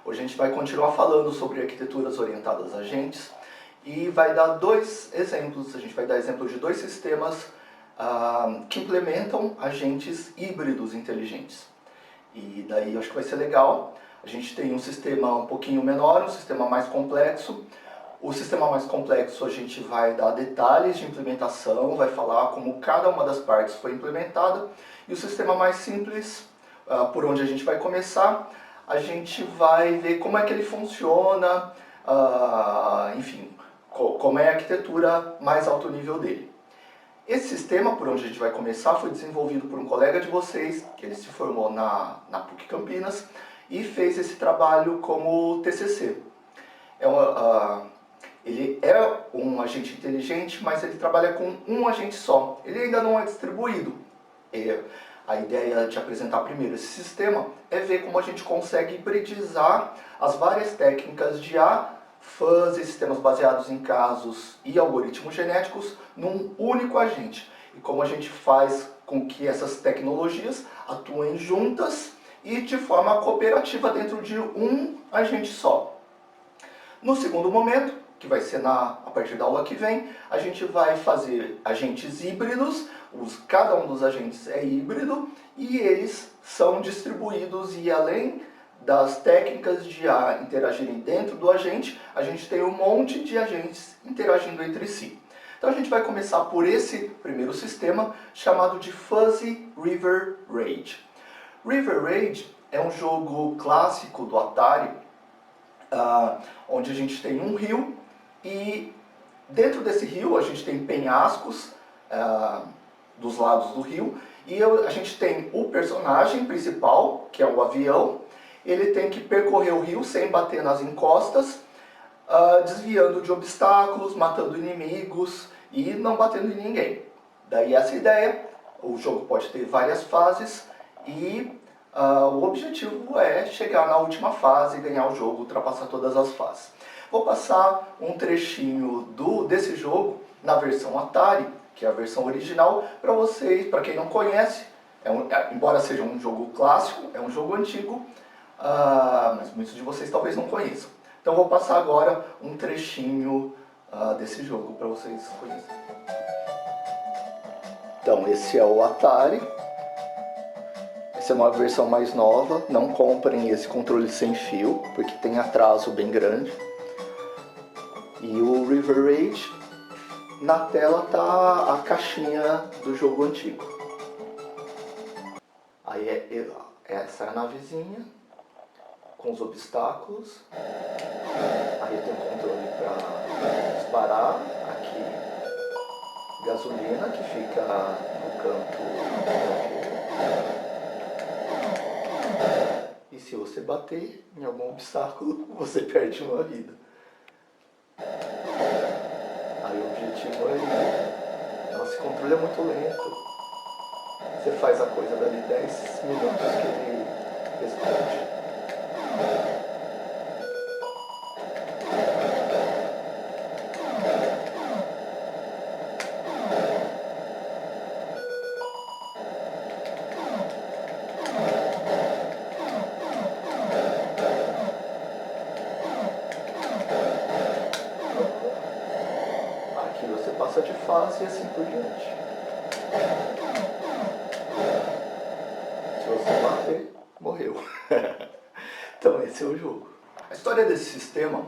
Hoje a gente vai continuar falando sobre arquiteturas orientadas a agentes e vai dar dois exemplos. A gente vai dar exemplo de dois sistemas que implementam agentes híbridos inteligentes. E daí eu acho que vai ser legal. A gente tem um sistema um pouquinho menor, um sistema mais complexo. O sistema mais complexo a gente vai dar detalhes de implementação, vai falar como cada uma das partes foi implementada. E o sistema mais simples, por onde a gente vai começar, a gente vai ver como é que ele funciona, enfim, como é a arquitetura mais alto nível dele. Esse sistema, por onde a gente vai começar, foi desenvolvido por um colega de vocês, que ele se formou na PUC Campinas e fez esse trabalho como TCC. Ele é um agente inteligente, mas ele trabalha com um agente só. Ele ainda não é distribuído. A ideia de apresentar primeiro esse sistema é ver como a gente consegue hibridizar as várias técnicas de fuzzy, sistemas baseados em casos e algoritmos genéticos num único agente. E como a gente faz com que essas tecnologias atuem juntas e de forma cooperativa dentro de um agente só. No segundo momento, que vai ser a partir da aula que vem, a gente vai fazer agentes híbridos, cada um dos agentes é híbrido e eles são distribuídos e além das técnicas de interagirem dentro do agente, a gente tem um monte de agentes interagindo entre si. Então a gente vai começar por esse primeiro sistema chamado de Fuzzy River Raid. River Raid é um jogo clássico do Atari, onde a gente tem um rio e dentro desse rio a gente tem penhascos dos lados do rio e a gente tem o personagem principal, que é o avião. Ele tem que percorrer o rio sem bater nas encostas, desviando de obstáculos, matando inimigos e não batendo em ninguém. Daí essa ideia, o jogo pode ter várias fases e o objetivo é chegar na última fase, ganhar o jogo, ultrapassar todas as fases. Vou passar um trechinho desse jogo na versão Atari, que é a versão original, para vocês, para quem não conhece. Embora seja um jogo clássico, é um jogo antigo, mas muitos de vocês talvez não conheçam. Então vou passar agora um trechinho desse jogo para vocês conhecerem. Então esse é o Atari. Essa é uma versão mais nova, não comprem esse controle sem fio, porque tem atraso bem grande. E o River Raid, na tela tá a caixinha do jogo antigo. Aí essa é a navezinha, com os obstáculos. Aí tem um controle para disparar, aqui gasolina que fica no canto. E se você bater em algum obstáculo, você perde uma vida. Aí o objetivo é... Nossa, esse controle é muito lento. Você faz a coisa dali 10 minutos que ele responde. Você passa de fase e assim por diante. Se você bater, morreu. Então esse é o jogo. A história desse sistema,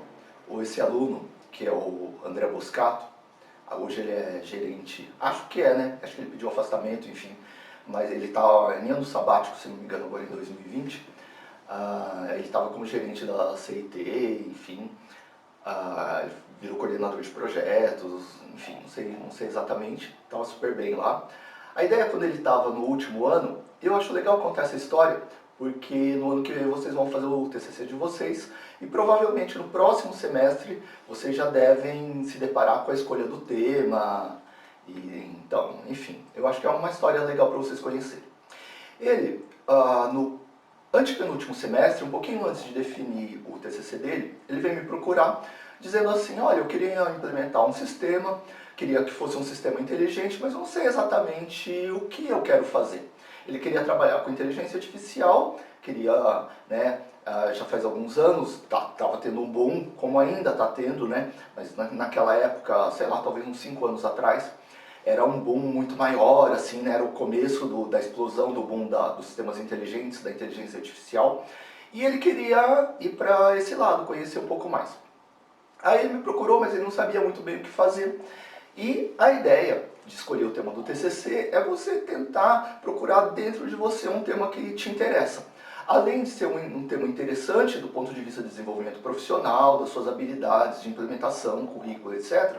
ou esse aluno, que é o André Boscato, hoje ele é gerente, acho que é, né? Acho que ele pediu afastamento, enfim. Mas ele está em ano sabático, se não me engano, agora em 2020. Ele estava como gerente da CIT, enfim. Ele virou coordenador de projetos, enfim, não sei exatamente, estava super bem lá. A ideia quando ele estava no último ano, eu acho legal contar essa história, porque no ano que vem vocês vão fazer o TCC de vocês e provavelmente no próximo semestre vocês já devem se deparar com a escolha do tema. Então, enfim, eu acho que é uma história legal para vocês conhecerem. Ele, no antepenúltimo semestre, um pouquinho antes de definir o TCC dele, ele veio me procurar dizendo assim, olha, eu queria implementar um sistema, queria que fosse um sistema inteligente, mas eu não sei exatamente o que eu quero fazer. Ele queria trabalhar com inteligência artificial, queria já faz alguns anos, tava tendo um boom, como ainda está tendo, né? Mas naquela época, sei lá, talvez uns 5 anos atrás, era um boom muito maior, assim, né? Era o começo da explosão do boom dos sistemas inteligentes, da inteligência artificial. E ele queria ir para esse lado, conhecer um pouco mais. Aí ele me procurou, mas ele não sabia muito bem o que fazer. E a ideia de escolher o tema do TCC é você tentar procurar dentro de você um tema que te interessa. Além de ser um tema interessante do ponto de vista de desenvolvimento profissional, das suas habilidades de implementação, currículo, etc.,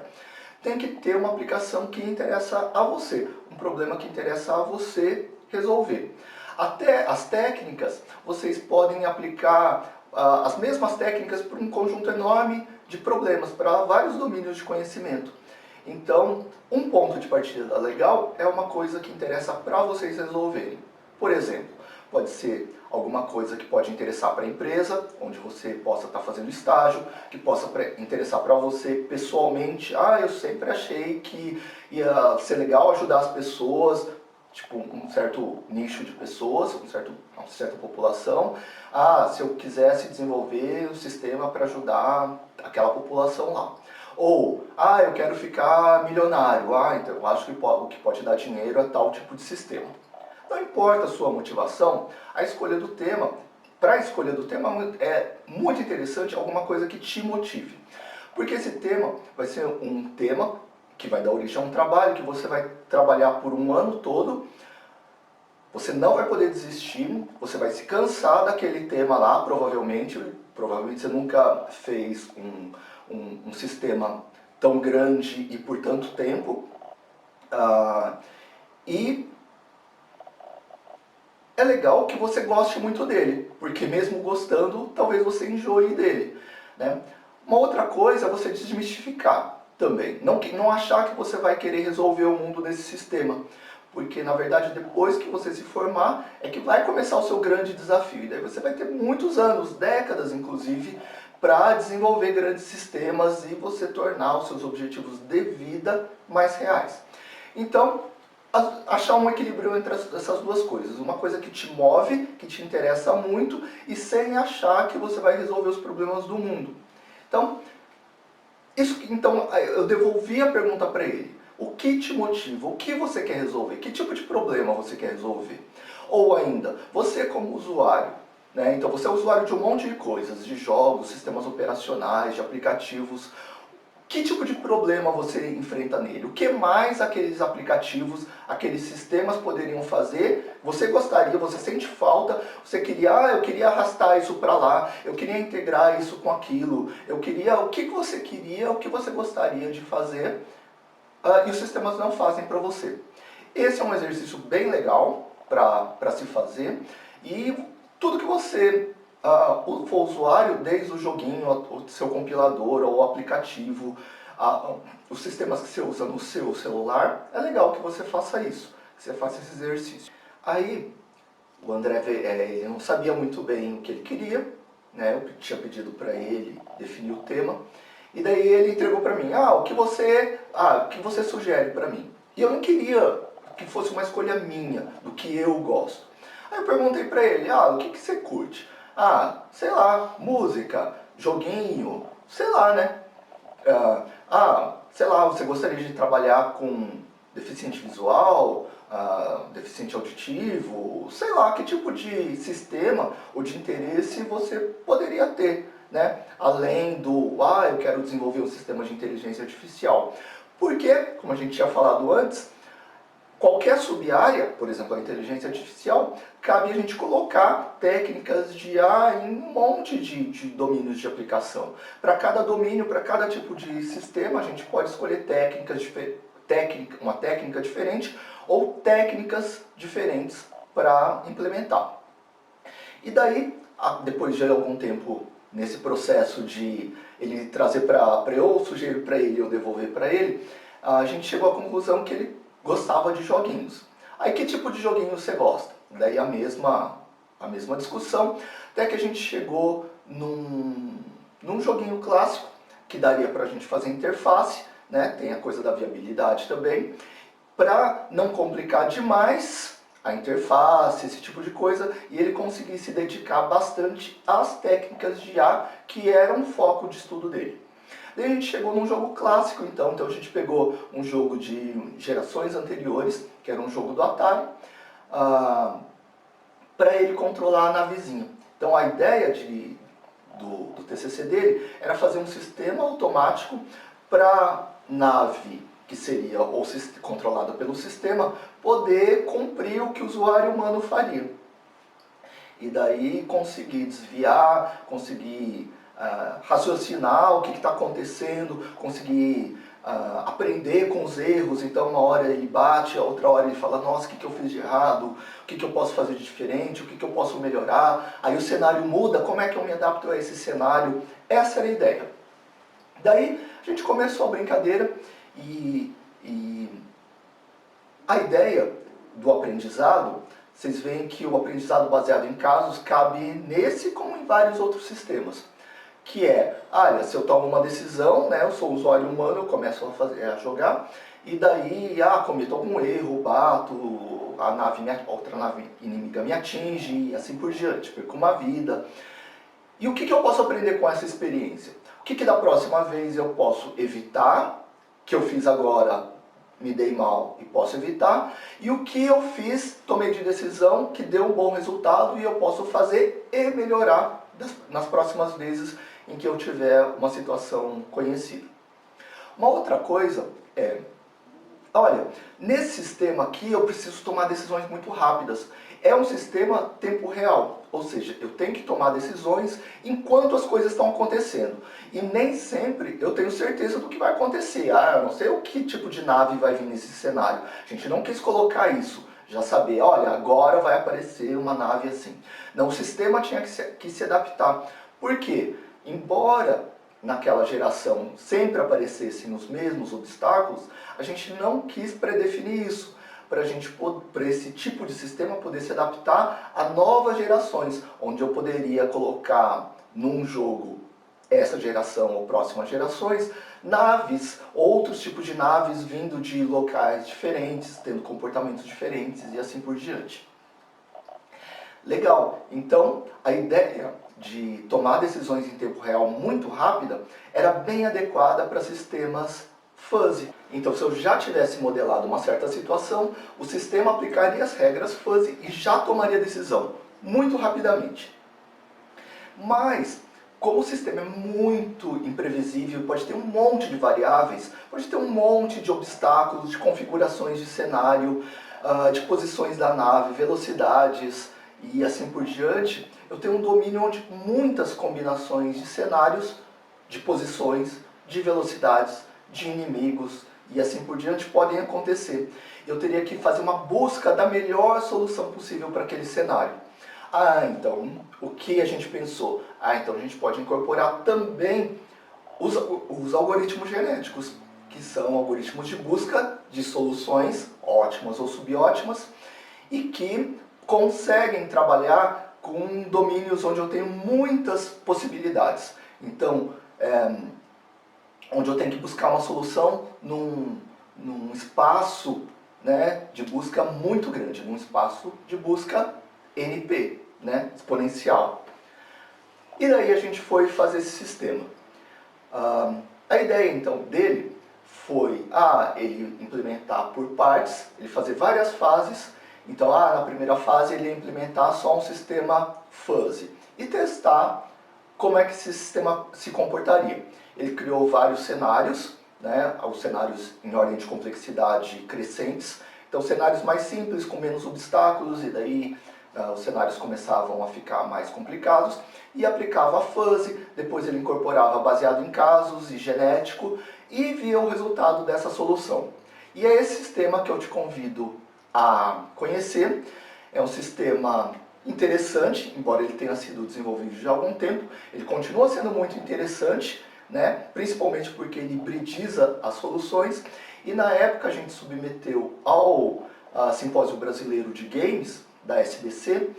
tem que ter uma aplicação que interessa a você, um problema que interessa a você resolver. Até as técnicas, vocês podem aplicar as mesmas técnicas para um conjunto enorme de problemas, para vários domínios de conhecimento. Então, um ponto de partida legal é uma coisa que interessa para vocês resolverem. Por exemplo, pode ser alguma coisa que pode interessar para a empresa, onde você possa estar fazendo estágio, que possa interessar para você pessoalmente. Eu sempre achei que ia ser legal ajudar as pessoas, tipo um certo nicho de pessoas, uma certa população. Se eu quisesse desenvolver um sistema para ajudar aquela população lá. Ou, eu quero ficar milionário, então eu acho que o que pode dar dinheiro é tal tipo de sistema. Não importa a sua motivação, a escolha do tema, para a escolha do tema é muito interessante alguma coisa que te motive. Porque esse tema vai ser um tema que vai dar origem a um trabalho, que você vai trabalhar por um ano todo, você não vai poder desistir, você vai se cansar daquele tema lá, provavelmente você nunca fez um sistema tão grande e por tanto tempo, e é legal que você goste muito dele, porque mesmo gostando, talvez você enjoe dele, né? Uma outra coisa é você desmistificar também, não achar que você vai querer resolver o mundo desse sistema, porque na verdade depois que você se formar é que vai começar o seu grande desafio, e daí você vai ter muitos anos, décadas inclusive, para desenvolver grandes sistemas e você tornar os seus objetivos de vida mais reais. Então, achar um equilíbrio entre essas duas coisas, uma coisa que te move, que te interessa muito, e sem achar que você vai resolver os problemas do mundo. Então eu devolvi a pergunta para ele. O que te motiva? O que você quer resolver? Que tipo de problema você quer resolver? Ou ainda, você como usuário, né? Então você é usuário de um monte de coisas, de jogos, sistemas operacionais, de aplicativos. Que tipo de problema você enfrenta nele? O que mais aqueles aplicativos, aqueles sistemas poderiam fazer? Você gostaria, você sente falta, você queria, eu queria arrastar isso para lá, eu queria integrar isso com aquilo, o que você queria, o que você gostaria de fazer, e os sistemas não fazem para você. Esse é um exercício bem legal para se fazer, e tudo que você for usuário, desde o joguinho, o seu compilador ou o aplicativo, os sistemas que você usa no seu celular, é legal que você faça isso, que você faça esse exercício. Aí, o André ele não sabia muito bem o que ele queria, né? Eu tinha pedido para ele definir o tema, e daí ele entregou para mim, o que você sugere para mim? E eu não queria que fosse uma escolha minha, do que eu gosto. Aí eu perguntei para ele, o que você curte? Sei lá, música, joguinho, sei lá, né? Sei lá, você gostaria de trabalhar com deficiente visual, deficiente auditivo, sei lá, que tipo de sistema ou de interesse você poderia ter, né? Além do, eu quero desenvolver um sistema de inteligência artificial. Porque, como a gente tinha falado antes, qualquer sub-área, por exemplo, a inteligência artificial, cabe a gente colocar técnicas de IA em um monte de domínios de aplicação. Para cada domínio, para cada tipo de sistema, a gente pode escolher uma técnica diferente ou técnicas diferentes para implementar. E daí, depois de algum tempo nesse processo de ele trazer para eu sugerir para ele ou devolver para ele, a gente chegou à conclusão que ele gostava de joguinhos. Aí, que tipo de joguinho você gosta? Daí a mesma discussão, até que a gente chegou num joguinho clássico, que daria para a gente fazer interface, né? Tem a coisa da viabilidade também. Para não complicar demais, a interface, esse tipo de coisa, e ele conseguir se dedicar bastante às técnicas de IA, que era um foco de estudo dele. Daí a gente chegou num jogo clássico, então a gente pegou um jogo de gerações anteriores, que era um jogo do Atari, para ele controlar a navezinha. Então a ideia do TCC dele era fazer um sistema automático para nave que seria ou controlada pelo sistema poder cumprir o que o usuário humano faria. E daí conseguir desviar, conseguir raciocinar o que está acontecendo, conseguir aprender com os erros. Então uma hora ele bate, a outra hora ele fala, nossa, o que eu fiz de errado? O que eu posso fazer de diferente? O que eu posso melhorar? Aí o cenário muda, como é que eu me adapto a esse cenário? Essa era a ideia. Daí a gente começou a brincadeira e a ideia do aprendizado, vocês veem que o aprendizado baseado em casos cabe nesse como em vários outros sistemas. Que é, se eu tomo uma decisão, né, eu sou usuário humano, eu começo a jogar, e daí, cometo algum erro, bato, outra nave inimiga me atinge, e assim por diante, perco uma vida. E o que eu posso aprender com essa experiência? O que da próxima vez eu posso evitar, que eu fiz agora, me dei mal e posso evitar, e o que eu fiz, tomei de decisão, que deu um bom resultado e eu posso fazer e melhorar nas próximas vezes em que eu tiver uma situação conhecida. Uma outra coisa é, olha, nesse sistema aqui eu preciso tomar decisões muito rápidas. É um sistema tempo real, ou seja, eu tenho que tomar decisões enquanto as coisas estão acontecendo. E nem sempre eu tenho certeza do que vai acontecer. Eu não sei o que tipo de nave vai vir nesse cenário. A gente não quis colocar isso, já saber, olha, agora vai aparecer uma nave assim. Não, o sistema tinha que se adaptar. Por quê? Embora naquela geração sempre aparecessem os mesmos obstáculos, a gente não quis predefinir isso, para esse tipo de sistema poder se adaptar a novas gerações, onde eu poderia colocar num jogo essa geração ou próximas gerações, naves, outros tipos de naves vindo de locais diferentes, tendo comportamentos diferentes e assim por diante. Legal, então a ideia de tomar decisões em tempo real muito rápida era bem adequada para sistemas fuzzy. Então se eu já tivesse modelado uma certa situação, o sistema aplicaria as regras fuzzy e já tomaria decisão muito rapidamente. Mas, como o sistema é muito imprevisível, pode ter um monte de variáveis, pode ter um monte de obstáculos, de configurações de cenário, de posições da nave, velocidades e assim por diante, eu tenho um domínio onde muitas combinações de cenários, de posições, de velocidades, de inimigos e assim por diante podem acontecer. Eu teria que fazer uma busca da melhor solução possível para aquele cenário. Então, o que a gente pensou? Então a gente pode incorporar também os algoritmos genéticos, que são algoritmos de busca de soluções ótimas ou subótimas e que conseguem trabalhar com domínios onde eu tenho muitas possibilidades. Então, onde eu tenho que buscar uma solução num espaço, né, de busca muito grande, num espaço de busca NP, né, exponencial. E daí a gente foi fazer esse sistema. A ideia então dele foi ele implementar por partes, ele fazer várias fases. Então na primeira fase ele ia implementar só um sistema fuzzy e testar como é que esse sistema se comportaria. Ele criou vários cenários, né, os cenários em ordem de complexidade crescentes. Então cenários mais simples, com menos obstáculos, e daí os cenários começavam a ficar mais complicados, e aplicava a fuzzy, depois ele incorporava baseado em casos e genético, e via o resultado dessa solução. E é esse sistema que eu te convido a conhecer. É um sistema interessante, embora ele tenha sido desenvolvido já há algum tempo, ele continua sendo muito interessante, né? Principalmente porque ele hibridiza as soluções, e na época a gente submeteu ao Simpósio Brasileiro de Games, da SBC,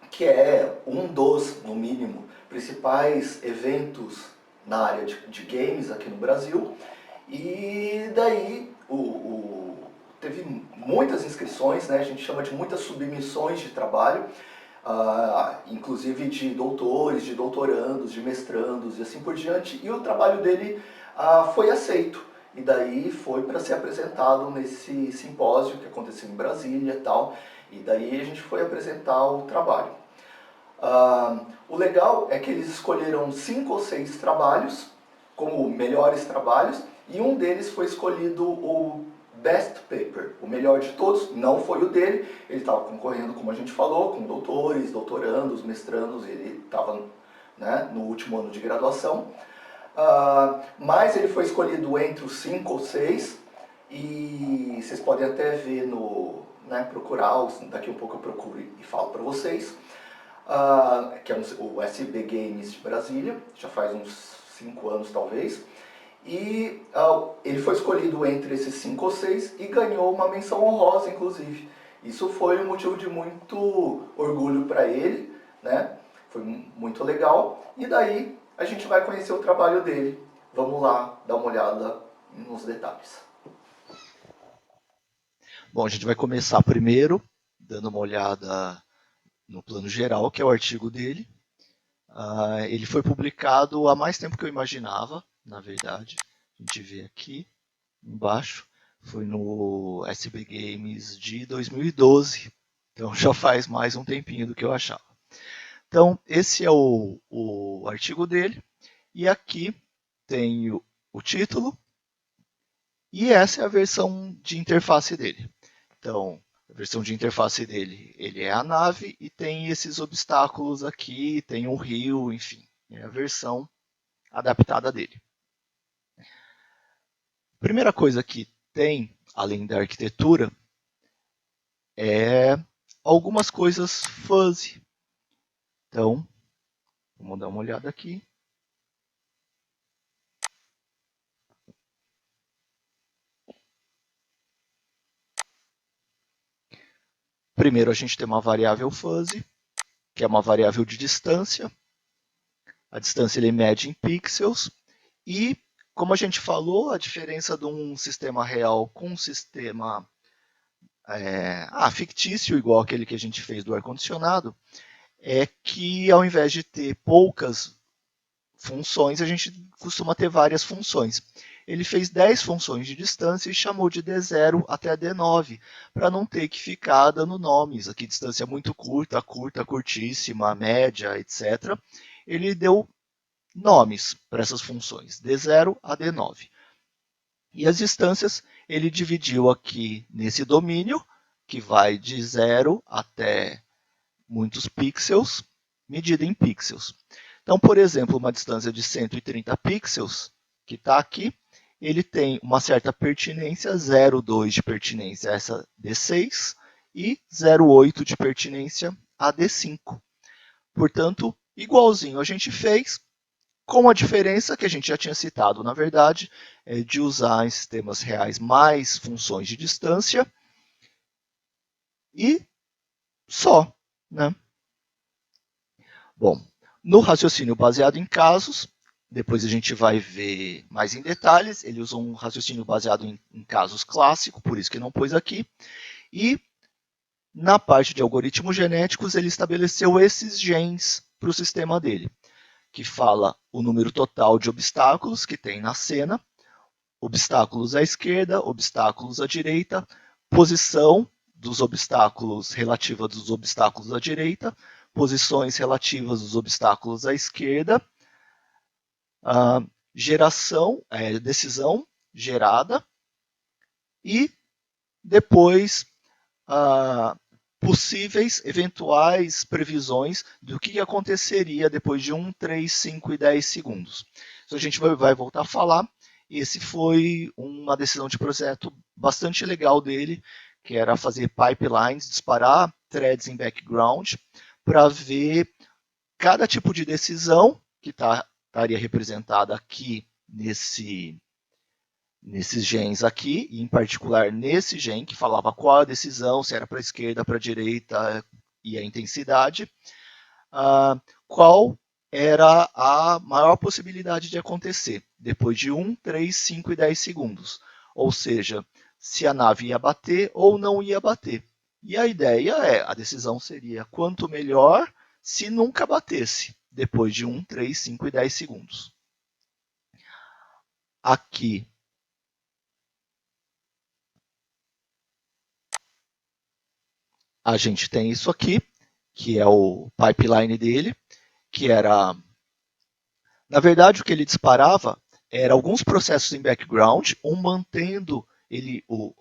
que é um dos, no mínimo, principais eventos na área de games aqui no Brasil, e daí o teve muitas inscrições, né? A gente chama de muitas submissões de trabalho, inclusive de doutores, de doutorandos, de mestrandos e assim por diante, e o trabalho dele foi aceito. E daí foi para ser apresentado nesse simpósio que aconteceu em Brasília e tal, e daí a gente foi apresentar o trabalho. O legal é que eles escolheram 5 ou 6 trabalhos como melhores trabalhos, e um deles foi escolhido o Best Paper, o melhor de todos. Não foi o dele, ele estava concorrendo, como a gente falou, com doutores, doutorandos, mestrandos, ele estava, né, no último ano de graduação. Mas ele foi escolhido entre os 5 ou 6, e vocês podem até ver no, né, procurar, daqui a um pouco eu procuro e falo para vocês, que é o SB Games de Brasília, já faz uns 5 anos talvez, e ele foi escolhido entre esses 5 ou 6 e ganhou uma menção honrosa, inclusive. Isso foi um motivo de muito orgulho para ele, né? Foi muito legal. E daí a gente vai conhecer o trabalho dele. Vamos lá dar uma olhada nos detalhes. Bom, a gente vai começar primeiro dando uma olhada no plano geral, que é o artigo dele. Ele foi publicado há mais tempo que eu imaginava, na verdade. A gente vê aqui embaixo. Foi no SB Games de 2012. Então já faz mais um tempinho do que eu achava. Então, esse é o artigo dele. E aqui tem o título. E essa é a versão de interface dele. Então, a versão de interface dele, ele é a nave e tem esses obstáculos aqui, tem um rio, enfim, é a versão adaptada dele. A primeira coisa que tem, além da arquitetura, é algumas coisas fuzzy. Então, vamos dar uma olhada aqui. Primeiro, a gente tem uma variável fuzzy, que é uma variável de distância. A distância ele mede em pixels. E, como a gente falou, a diferença de um sistema real com um sistema fictício, igual aquele que a gente fez do ar-condicionado, é que ao invés de ter poucas funções, a gente costuma ter várias funções. Ele fez 10 funções de distância e chamou de D0 até D9, para não ter que ficar dando nomes. Aqui, distância muito curta, curta, curtíssima, média, etc. Ele deu nomes para essas funções, D0 a D9. E as distâncias ele dividiu aqui nesse domínio, que vai de 0 até muitos pixels, medida em pixels. Então, por exemplo, uma distância de 130 pixels, que está aqui, ele tem uma certa pertinência, 0,2 de pertinência a essa D6 e 0,8 de pertinência a D5. Portanto, igualzinho a gente fez, com a diferença que a gente já tinha citado, na verdade, de usar em sistemas reais mais funções de distância e só, né? Bom, no raciocínio baseado em casos, depois a gente vai ver mais em detalhes, ele usou um raciocínio baseado em casos clássico, por isso que não pôs aqui, e na parte de algoritmos genéticos ele estabeleceu esses genes para o sistema dele, que fala o número total de obstáculos que tem na cena, obstáculos à esquerda, obstáculos à direita, posição dos obstáculos relativa dos obstáculos à direita, posições relativas dos obstáculos à esquerda, geração, decisão gerada e depois possíveis, eventuais previsões do que aconteceria depois de 1, 3, 5 e 10 segundos. Isso a gente vai voltar a falar. Esse foi uma decisão de projeto bastante legal dele, que era fazer pipelines, disparar threads em background, para ver cada tipo de decisão que estaria representada aqui nesses genes aqui, e em particular nesse gene que falava qual a decisão, se era para a esquerda, para a direita e a intensidade, qual era a maior possibilidade de acontecer depois de 1, 3, 5 e 10 segundos. Ou seja, se a nave ia bater ou não ia bater. E a ideia a decisão seria quanto melhor se nunca batesse, depois de 1, 3, 5 e 10 segundos. Aqui a gente tem isso aqui, que é o pipeline dele, que era... Na verdade, o que ele disparava era alguns processos em background, mantendo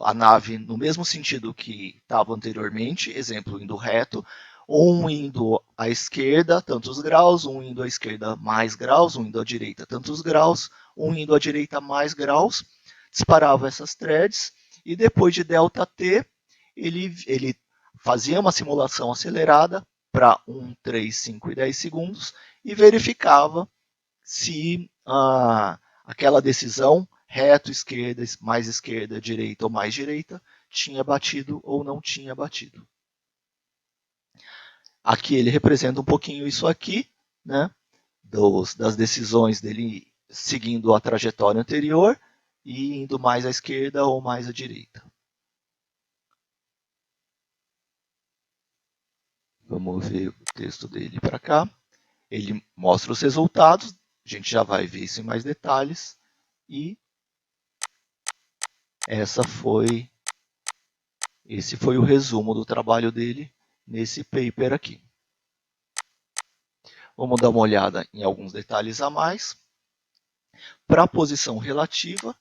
a nave no mesmo sentido que estava anteriormente, exemplo, indo reto, indo à esquerda, tantos graus, indo à esquerda mais graus, indo à direita, tantos graus, indo à direita mais graus, disparava essas threads, e depois de ΔT, ele fazia uma simulação acelerada para 1, 3, 5 e 10 segundos, e verificava se aquela decisão, reto, esquerda, direita ou mais direita, tinha batido ou não tinha batido. Aqui ele representa um pouquinho isso aqui, né, das decisões dele seguindo a trajetória anterior e indo mais à esquerda ou mais à direita. Vamos ver o texto dele para cá. Ele mostra os resultados, a gente já vai ver isso em mais detalhes, e esse foi o resumo do trabalho dele nesse paper aqui. Vamos dar uma olhada em alguns detalhes a mais. Para a posição relativa,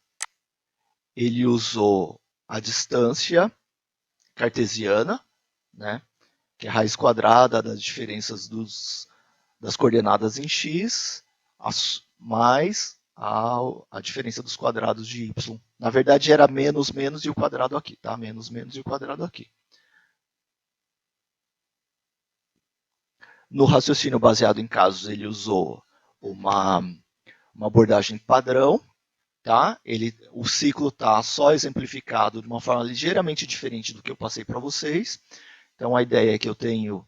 ele usou a distância cartesiana, né, que é a raiz quadrada das diferenças das coordenadas em x, mais a diferença dos quadrados de y. Na verdade, era menos, menos e o quadrado aqui, tá? Menos, menos e o quadrado aqui. No raciocínio baseado em casos, ele usou uma abordagem padrão, tá? O ciclo está só exemplificado de uma forma ligeiramente diferente do que eu passei para vocês. Então, a ideia é que eu tenho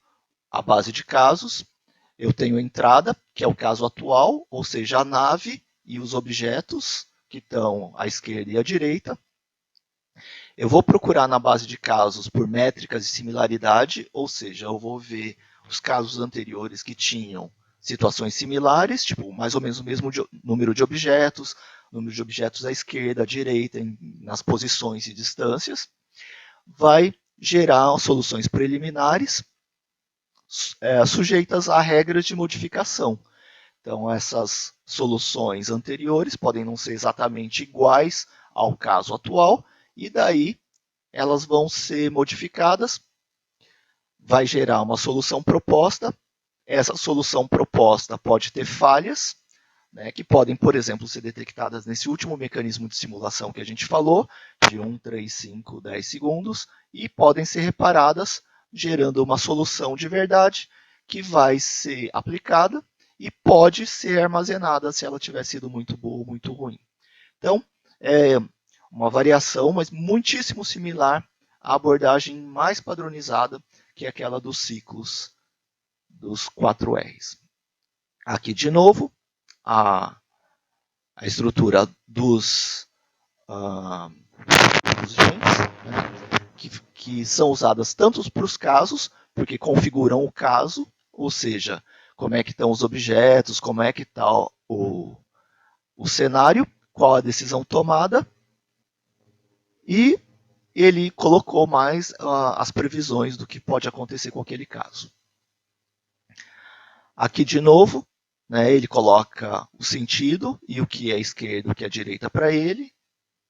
a base de casos, eu tenho a entrada, que é o caso atual, ou seja, a nave e os objetos que estão à esquerda e à direita. Eu vou procurar na base de casos por métricas de similaridade, ou seja, eu vou ver os casos anteriores que tinham situações similares, tipo mais ou menos o mesmo número de objetos à esquerda, à direita, nas posições e distâncias. Vai gerar soluções preliminares sujeitas a regras de modificação. Então, essas soluções anteriores podem não ser exatamente iguais ao caso atual, e daí elas vão ser modificadas, vai gerar uma solução proposta. Essa solução proposta pode ter falhas, né, que podem, por exemplo, ser detectadas nesse último mecanismo de simulação que a gente falou, de 1, 3, 5, 10 segundos, e podem ser reparadas, gerando uma solução de verdade que vai ser aplicada e pode ser armazenada se ela tiver sido muito boa ou muito ruim. Então, é uma variação, mas muitíssimo similar à abordagem mais padronizada, que é aquela dos ciclos dos 4 R's. Aqui, de novo, a estrutura dos genes, né, que são usadas tanto para os casos, porque configuram o caso, ou seja, como é que estão os objetos, como é que está o cenário, qual a decisão tomada, e ele colocou mais as previsões do que pode acontecer com aquele caso. Aqui, de novo, né, ele coloca o sentido e o que é esquerda e o que é direita para ele,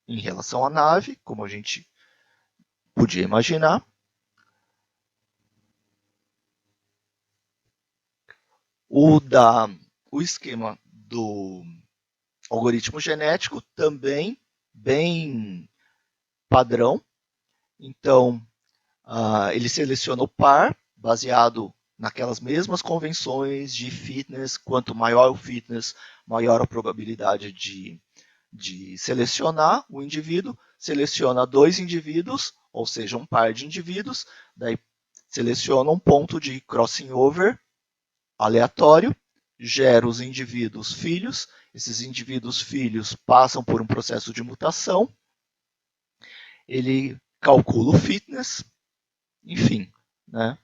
em relação à nave, como a gente podia imaginar. O esquema do algoritmo genético também bem padrão. Então, ele seleciona o par baseado naquelas mesmas convenções de fitness. Quanto maior o fitness, maior a probabilidade de selecionar o indivíduo. Seleciona 2 indivíduos, ou seja, um par de indivíduos, daí seleciona um ponto de crossing over aleatório, gera os indivíduos filhos, esses indivíduos filhos passam por um processo de mutação, ele calcula o fitness, enfim, né?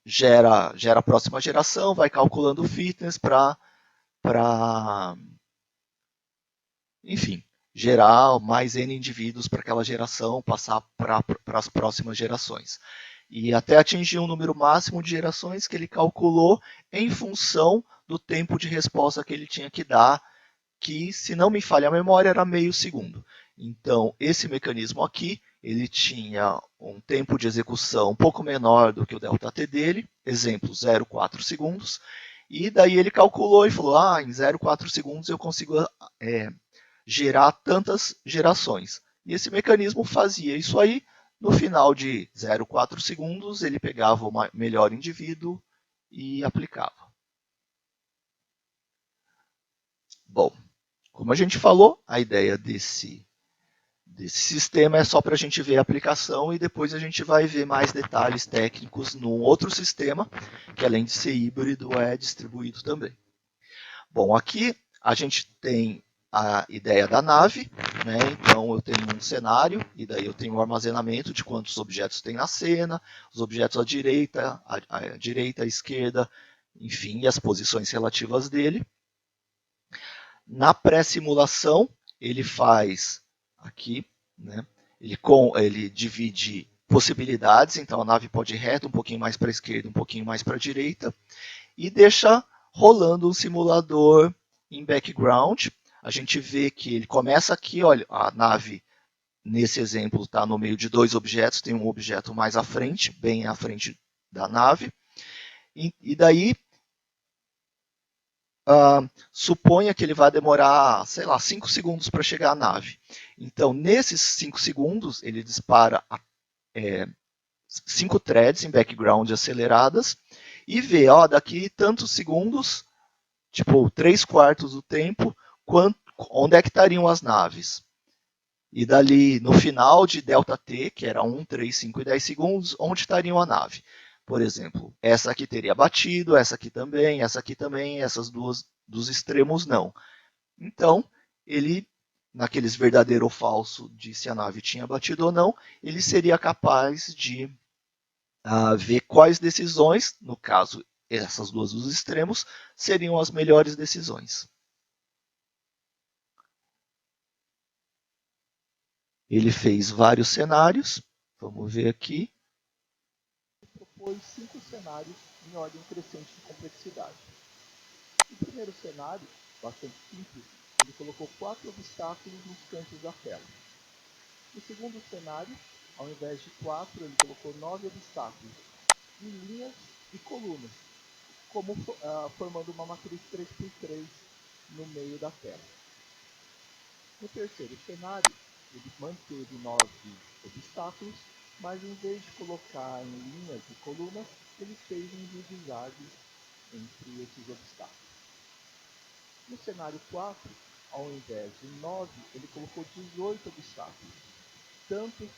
Gera a próxima geração, vai calculando o fitness para, enfim, gerar mais N indivíduos para aquela geração, passar para as próximas gerações. E até atingir um número máximo de gerações que ele calculou em função do tempo de resposta que ele tinha que dar, que, se não me falha a memória, era meio segundo. Então, esse mecanismo aqui, ele tinha um tempo de execução um pouco menor do que o ΔT dele, exemplo, 0,4 segundos, e daí ele calculou e falou, em 0,4 segundos eu consigo gerar tantas gerações. E esse mecanismo fazia isso aí. No final de 0,4 segundos, ele pegava o melhor indivíduo e aplicava. Bom, como a gente falou, a ideia desse sistema é só para a gente ver a aplicação e depois a gente vai ver mais detalhes técnicos num outro sistema, que além de ser híbrido, é distribuído também. Bom, aqui a gente tem a ideia da nave, né? Então eu tenho um cenário e daí eu tenho o armazenamento de quantos objetos tem na cena, os objetos à direita, à esquerda, enfim, e as posições relativas dele. Na pré-simulação, ele faz aqui, né? Ele divide possibilidades, então a nave pode ir reta, um pouquinho mais para a esquerda, um pouquinho mais para a direita, e deixa rolando um simulador em background. A gente vê que ele começa aqui, olha, a nave, nesse exemplo, está no meio de dois objetos, tem um objeto mais à frente, bem à frente da nave, e daí suponha que ele vai demorar, sei lá, 5 segundos para chegar à nave. Então, nesses 5 segundos, ele dispara 5 threads em background aceleradas e vê, daqui tantos segundos, tipo 3/4 do tempo, onde é que estariam as naves. E dali, no final de ΔT, que era 1, 3, 5 e 10 segundos, onde estariam a nave. Por exemplo, essa aqui teria batido, essa aqui também, essas duas dos extremos não. Então, ele, naqueles verdadeiro ou falso de se a nave tinha batido ou não, ele seria capaz de ver quais decisões, no caso, essas duas dos extremos, seriam as melhores decisões. Ele fez vários cenários, vamos ver aqui. Ele propôs 5 cenários em ordem crescente de complexidade. O primeiro cenário, bastante simples, ele colocou 4 obstáculos nos cantos da tela. No segundo cenário, ao invés de 4, ele colocou 9 obstáculos em linhas e colunas, como formando uma matriz 3x3 no meio da tela. No terceiro cenário, ele manteve 9 obstáculos, mas em vez de colocar em linhas e colunas, ele fez um zigue-zague entre esses obstáculos. No cenário 4, ao invés de 9, ele colocou 18 obstáculos, tanto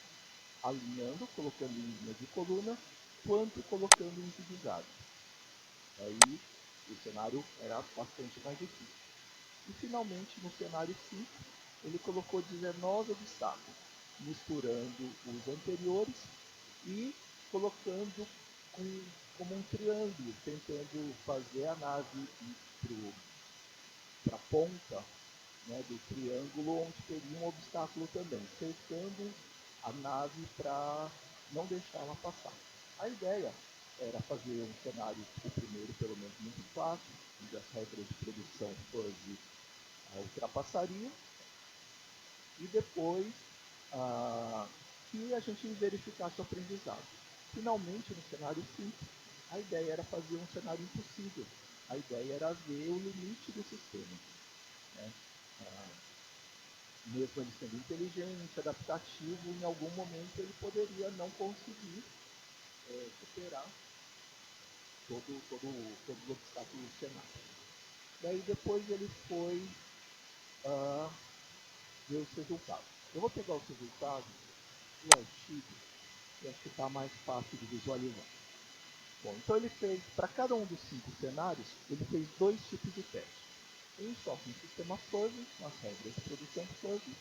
alinhando, colocando em linhas e colunas, quanto colocando em zigue-zague. Aí o cenário era bastante mais difícil. E finalmente, no cenário 5, ele colocou 19 obstáculos, misturando os anteriores e colocando como um triângulo, tentando fazer a nave ir para a ponta, né, do triângulo, onde teria um obstáculo também, cercando a nave para não deixar ela passar. A ideia era fazer um cenário, o primeiro pelo menos muito fácil, onde as regras de produção fuzzy ultrapassariam, e depois que a gente verificasse o aprendizado. Finalmente, no cenário 5, a ideia era fazer um cenário impossível. A ideia era ver o limite do sistema. Né? Mesmo ele sendo inteligente, adaptativo, em algum momento ele poderia não conseguir superar todos os obstáculos do cenário. Daí depois ele foi ver os resultados. Eu vou pegar os resultados do artigo, que acho que está mais fácil de visualizar. Bom, então ele fez, para cada um dos 5 cenários, ele fez 2 tipos de teste. Um só com o sistema fuzzy, com as regras de produção fuzzy,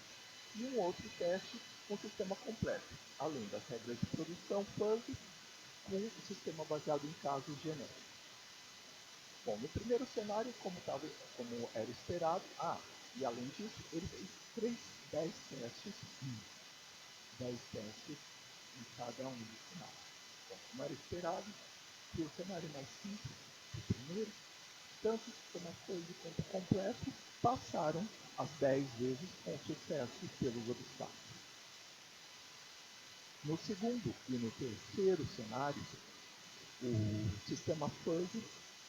e um outro teste com sistema completo, além das regras de produção fuzzy com o sistema baseado em casos genéticos. Bom, no primeiro cenário, como era esperado, e além disso, ele fez 10 testes, 10 testes em cada um dos cenários. Bom, como era esperado, que o cenário mais simples, o primeiro, tanto o sistema fuzzy quanto completo passaram as 10 vezes com sucesso pelos obstáculos. No segundo e no terceiro cenário, o sistema fuzzy,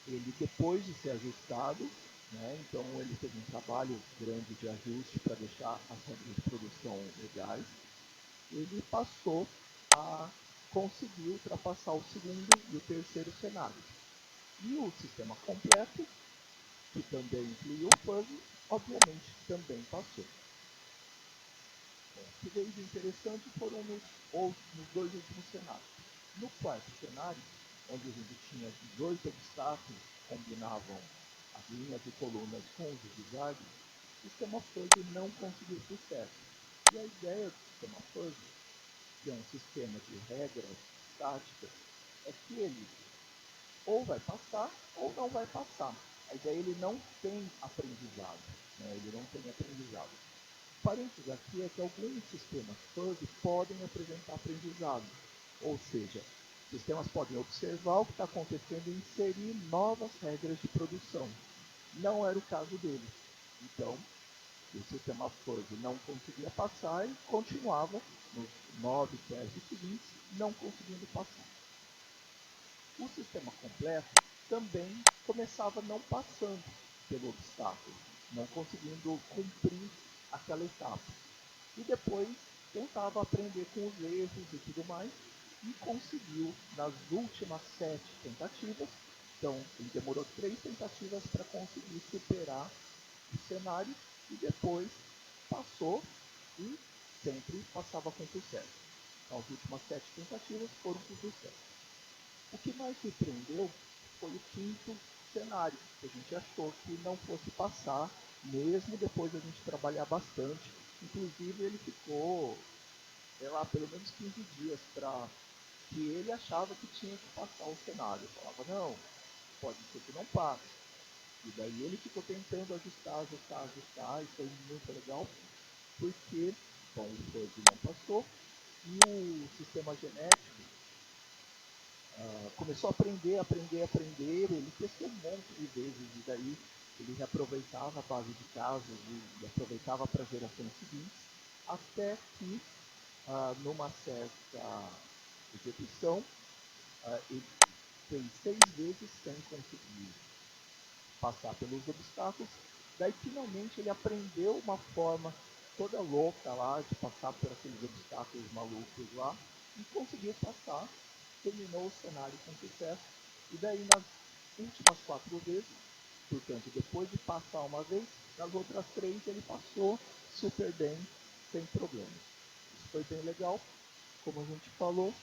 ele depois de ser ajustado, então ele teve um trabalho grande de ajuste para deixar as regras de produção legais, ele passou a conseguir ultrapassar o segundo e o terceiro cenário. E o sistema completo, que também incluiu o fuzzy, obviamente também passou. O que veio de interessante foram nos dois últimos cenários. No quarto cenário, onde a gente tinha 18 obstáculos que combinavam as linhas e colunas com os zigue-zague, o sistema fuzzy não conseguiu sucesso. E a ideia do sistema fuzzy, que é um sistema de regras estáticas, é que ele ou vai passar ou não vai passar. A ideia, ele não tem aprendizado. Ele não tem aprendizado. Parênteses aqui é que alguns sistemas fuzzy podem apresentar aprendizado, ou seja, sistemas podem observar o que está acontecendo e inserir novas regras de produção. Não era o caso dele. Então, o sistema fuzzy não conseguia passar e continuava nos 9 testes seguintes não conseguindo passar. O sistema completo também começava não passando pelo obstáculo, não conseguindo cumprir aquela etapa. E depois tentava aprender com os erros e tudo mais, e conseguiu nas últimas 7 tentativas. Então ele demorou 3 tentativas para conseguir superar o cenário e depois passou e sempre passava com sucesso. Então, as últimas 7 tentativas foram com sucesso. O que mais surpreendeu foi o quinto cenário, que a gente achou que não fosse passar, mesmo depois de a gente trabalhar bastante. Inclusive, ele ficou, sei lá, pelo menos 15 dias para que ele achava que tinha que passar o cenário. Eu falava, não, pode ser que não passe. E daí ele ficou tentando ajustar, e foi muito legal, porque, bom, o fuzzy não passou, e o sistema genético começou a aprender, ele testou um monte de vezes, e daí ele reaproveitava a base de casos e aproveitava para gerações seguintes, até que, numa certa execução, ele fez 6 vezes sem conseguir passar pelos obstáculos. Daí finalmente ele aprendeu uma forma toda louca lá de passar por aqueles obstáculos malucos lá e conseguiu passar, terminou o cenário com sucesso. E daí nas últimas 4 vezes, portanto depois de passar uma vez, nas outras 3 ele passou super bem, sem problemas. Isso foi bem legal, como a gente falou.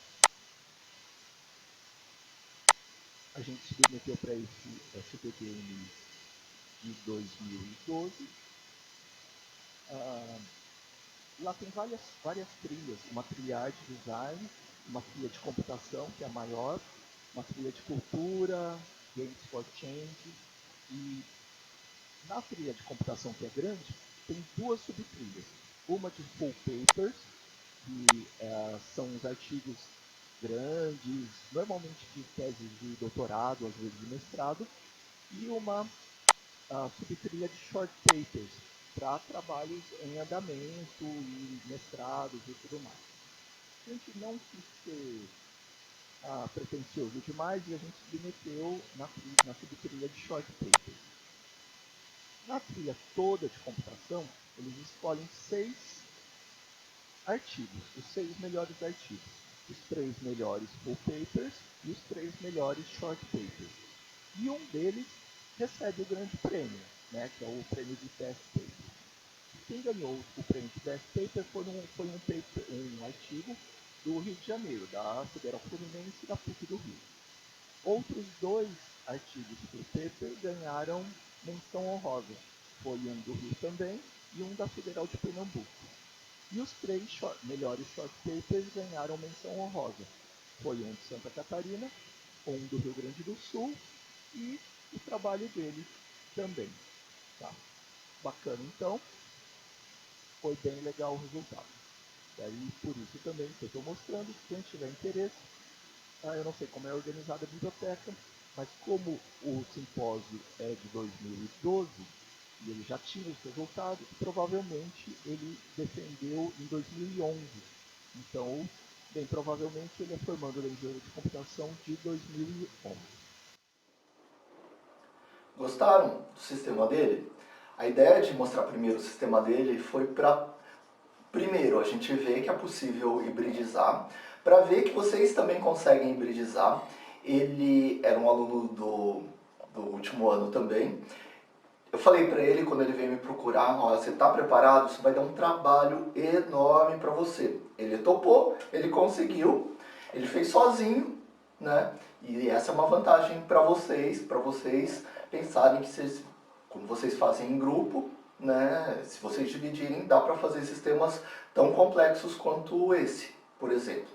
A gente submeteu para esse SPDM de 2012. Lá tem várias trilhas, uma trilha arte design, uma trilha de computação, que é a maior, uma trilha de cultura, games for change, e na trilha de computação, que é grande, tem 2 subtrilhas. Uma de full papers, que são os artigos grandes, normalmente de tese de doutorado, às vezes de mestrado, e uma subtrilha de short papers, para trabalhos em andamento e mestrados e tudo mais. A gente não quis ser pretencioso demais e a gente submeteu na subtrilha de short papers. Na trilha toda de computação, eles escolhem 6 artigos, os 6 melhores artigos, os 3 melhores full papers e os 3 melhores short papers. E um deles recebe o grande prêmio, que é o prêmio de best paper. Quem ganhou o prêmio de best paper foi um artigo do Rio de Janeiro, da Federal Fluminense e da PUC do Rio. Outros 2 artigos full paper ganharam menção honrosa. Foi um do Rio também e um da Federal de Pernambuco. E os 3 melhores short papers ganharam menção honrosa. Foi um de Santa Catarina, um do Rio Grande do Sul e o trabalho dele também. Tá? Bacana, então. Foi bem legal o resultado. Daí, por isso também que eu estou mostrando, quem tiver interesse, eu não sei como é organizada a biblioteca, mas como o simpósio é de 2012 e ele já tinha os resultados, provavelmente ele defendeu em 2011. Então, bem provavelmente ele é formando da engenharia de computação de 2011. Gostaram do sistema dele? A ideia de mostrar primeiro o sistema dele foi para, primeiro, a gente ver que é possível hibridizar, para ver que vocês também conseguem hibridizar. Ele era um aluno do último ano também. Eu falei para ele, quando ele veio me procurar, olha, você está preparado? Isso vai dar um trabalho enorme para você. Ele topou, ele conseguiu, ele fez sozinho, né? E essa é uma vantagem para vocês pensarem que vocês, como vocês fazem em grupo, né? Se vocês dividirem, dá para fazer sistemas tão complexos quanto esse, por exemplo.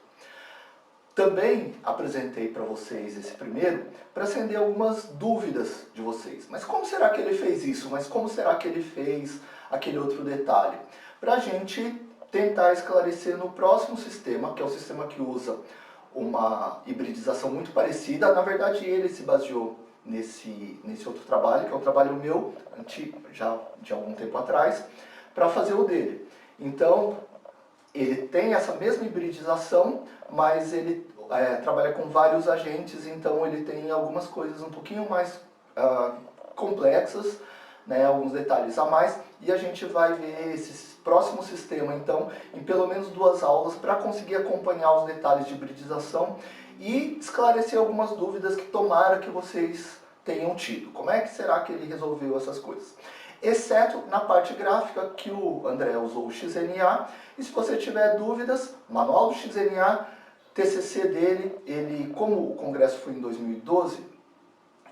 Também apresentei para vocês esse primeiro para acender algumas dúvidas de vocês. Mas como será que ele fez isso? Mas como será que ele fez aquele outro detalhe? Para a gente tentar esclarecer no próximo sistema, que é o sistema que usa uma hibridização muito parecida. Na verdade, ele se baseou nesse outro trabalho, que é um trabalho meu, já de algum tempo atrás, para fazer o dele. Então, ele tem essa mesma hibridização, mas ele trabalha com vários agentes, então ele tem algumas coisas um pouquinho mais complexas, né, alguns detalhes a mais, e a gente vai ver esse próximo sistema, então, em pelo menos 2 aulas, para conseguir acompanhar os detalhes de hibridização e esclarecer algumas dúvidas que tomara que vocês tenham tido. Como é que será que ele resolveu essas coisas? Exceto na parte gráfica, que o André usou o XNA, e se você tiver dúvidas, manual do XNA, TCC dele, ele, como o congresso foi em 2012,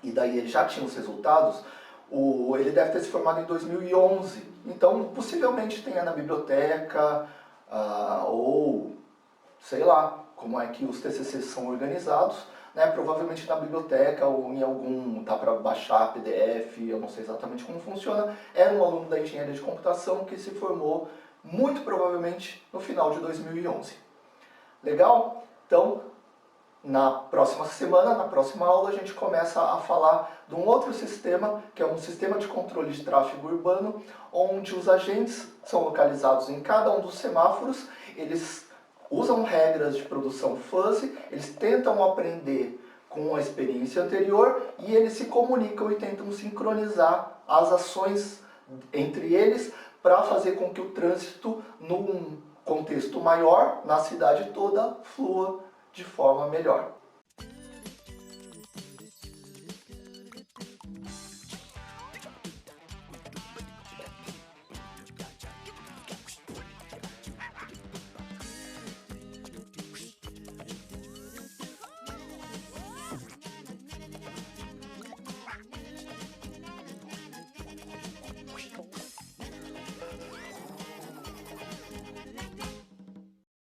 e daí ele já tinha os resultados, ele deve ter se formado em 2011, então possivelmente tenha na biblioteca, ou sei lá como é que os TCCs são organizados, né? Provavelmente na biblioteca ou em algum, dá para baixar PDF, eu não sei exatamente como funciona. Era um aluno da engenharia de computação que se formou muito provavelmente no final de 2011. Legal? Então, na próxima semana, na próxima aula, a gente começa a falar de um outro sistema, que é um sistema de controle de tráfego urbano, onde os agentes são localizados em cada um dos semáforos, eles usam regras de produção fuzzy, eles tentam aprender com a experiência anterior e eles se comunicam e tentam sincronizar as ações entre eles para fazer com que o trânsito, num contexto maior, na cidade toda, flua de forma melhor.